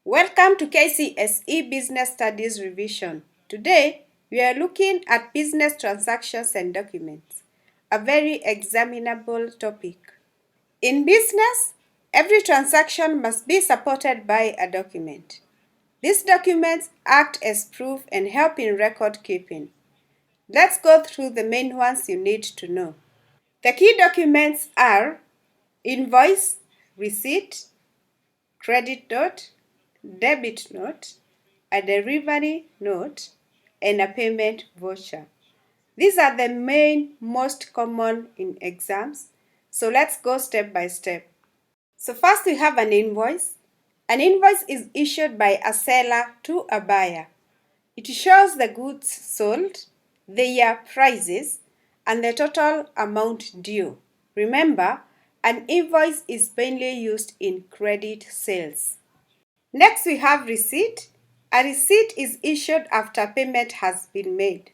Welcome to KCSE Business Studies Revision. Today, we are looking at business transactions and documents, a very examinable topic. In business, every transaction must be supported by a document. These documents act as proof and help in record keeping. Let's go through the main ones you need to know. The key documents are invoice, receipt, credit note, debit note, a delivery note, and a payment voucher. These are the most common in exams. So let's go step by step. So first we have an invoice. An invoice is issued by a seller to a buyer. It shows the goods sold, their prices, and the total amount due. Remember, an invoice is mainly used in credit sales. Next, we have receipt. A receipt is issued after payment has been made.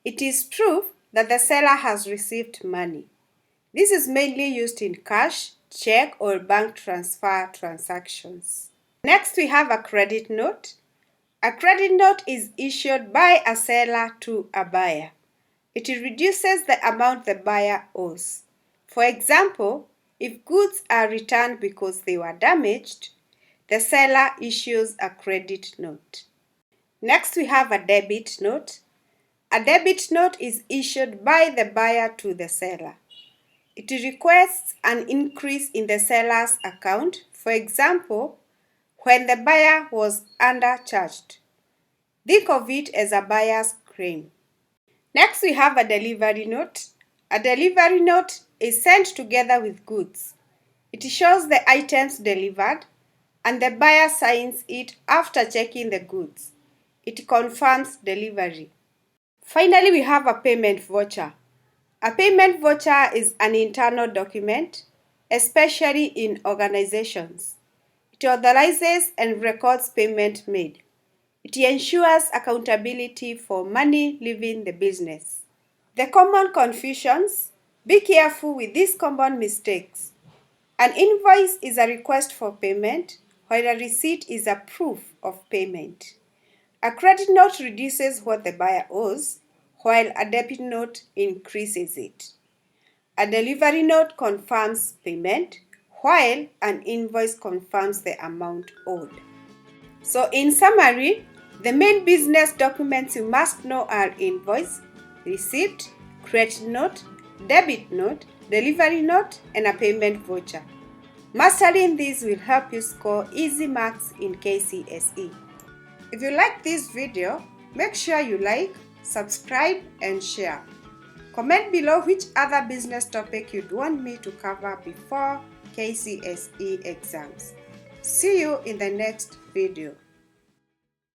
It is proof that the seller has received money. This is mainly used in cash, check, or bank transfer transactions. Next, we have a credit note. A credit note is issued by a seller to a buyer. It reduces the amount the buyer owes. For example, if goods are returned because they were damaged, the seller issues a credit note. Next, we have a debit note. A debit note is issued by the buyer to the seller. It requests an increase in the seller's account, for example, when the buyer was undercharged. Think of it as a buyer's claim. Next, we have a delivery note. A delivery note is sent together with goods. It shows the items delivered, and the buyer signs it after checking the goods. It confirms delivery. Finally, we have a payment voucher. A payment voucher is an internal document, especially in organizations. It authorizes and records payment made. It ensures accountability for money leaving the business. The common confusions: be careful with these common mistakes. An invoice is a request for payment, while a receipt is a proof of payment. A credit note reduces what the buyer owes, while a debit note increases it. A delivery note confirms payment, while an invoice confirms the amount owed. So in summary, the main business documents you must know are invoice, receipt, credit note, debit note, delivery note, and a payment voucher. Mastering these will help you score easy marks in KCSE. If you like this video, make sure you like, subscribe, and share. Comment below which other business topic you'd want me to cover before KCSE exams. See you in the next video.